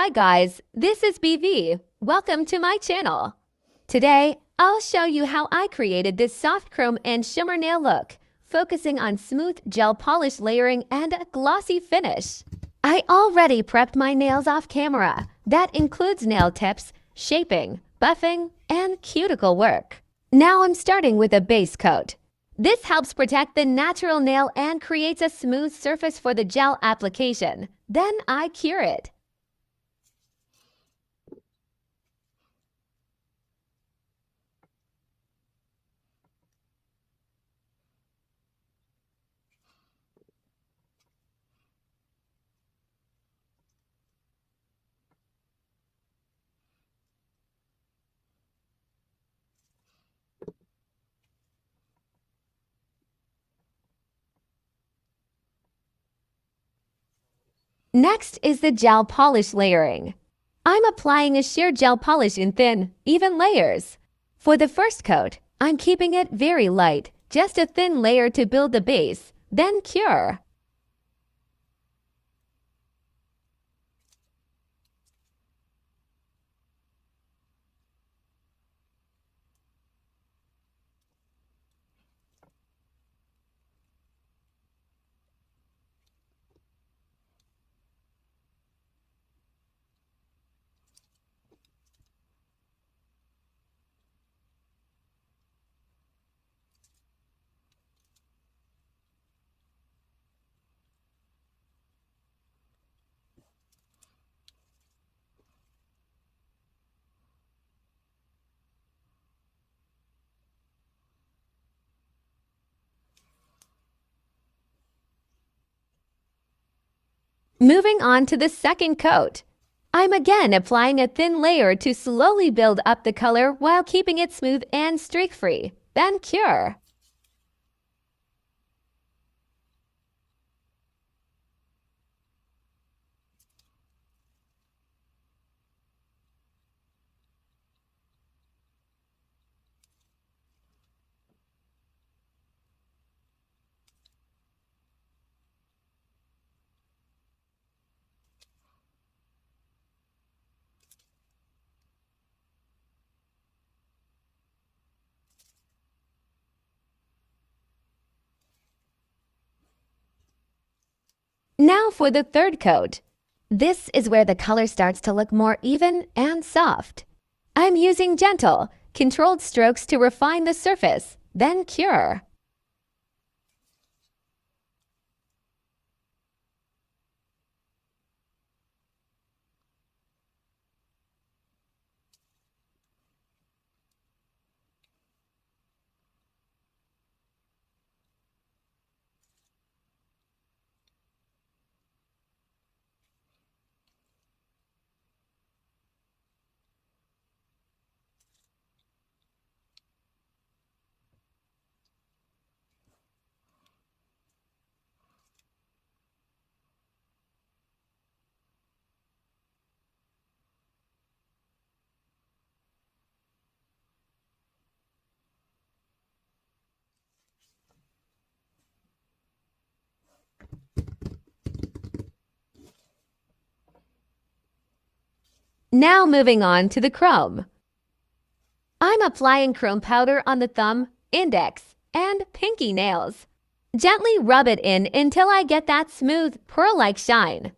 Hi guys, this is BV. Welcome to my channel. Today, I'll show you how I created this soft chrome and shimmer nail look, focusing on smooth gel polish layering and a glossy finish. I already prepped my nails off camera. That includes nail tips, shaping, buffing, and cuticle work. Now I'm starting with a base coat. This helps protect the natural nail and creates a smooth surface for the gel application. Then I cure it. Next is the gel polish layering. I'm applying a sheer gel polish in thin, even layers. For the first coat, I'm keeping it very light, just a thin layer to build the base, then cure. Moving on to the second coat. I'm again applying a thin layer to slowly build up the color while keeping it smooth and streak-free, then cure. Now for the third coat. This is where the color starts to look more even and soft. I'm using gentle, controlled strokes to refine the surface, then cure. Now moving on to the chrome. I'm applying chrome powder on the thumb, index, and pinky nails. Gently rub it in until I get that smooth, pearl-like shine.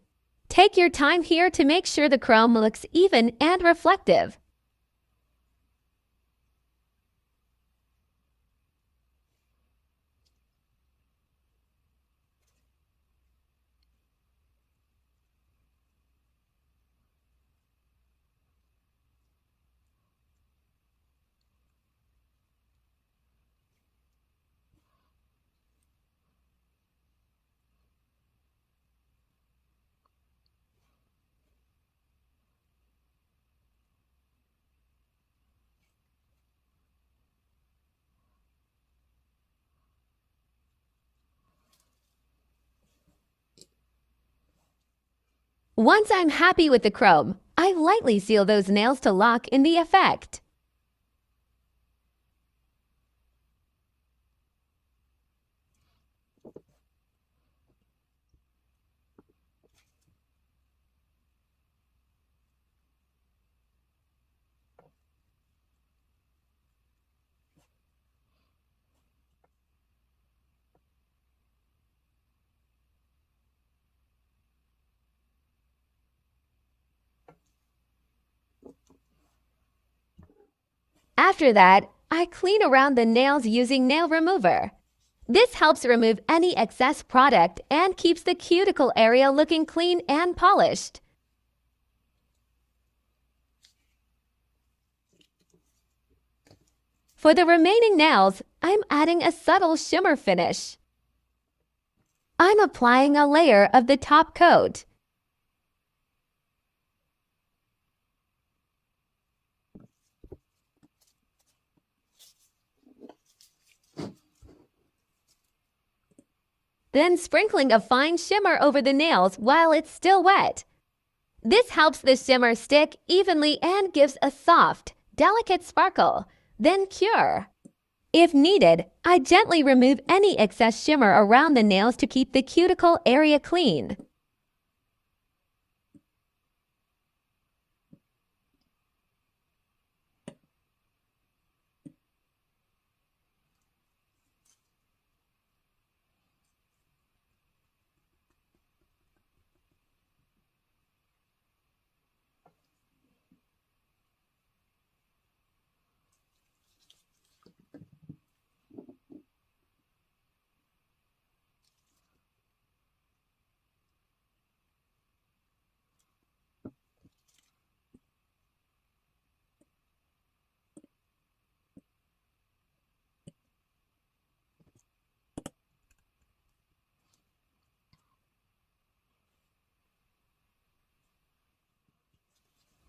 Take your time here to make sure the chrome looks even and reflective. Once I'm happy with the chrome, I lightly seal those nails to lock in the effect. After that, I clean around the nails using nail remover. This helps remove any excess product and keeps the cuticle area looking clean and polished. For the remaining nails, I'm adding a subtle shimmer finish. I'm applying a layer of the top coat. Then sprinkling a fine shimmer over the nails while it's still wet. This helps the shimmer stick evenly and gives a soft, delicate sparkle. Then cure. If needed, I gently remove any excess shimmer around the nails to keep the cuticle area clean.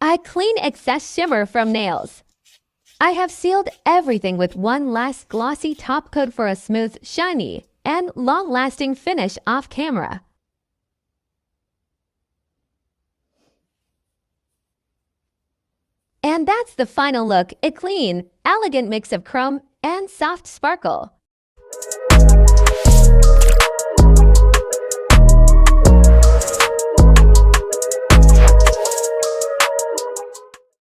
I clean excess shimmer from nails. I have sealed everything with one last glossy top coat for a smooth, shiny, and long-lasting finish off camera. And that's the final look, a clean, elegant mix of chrome and soft sparkle.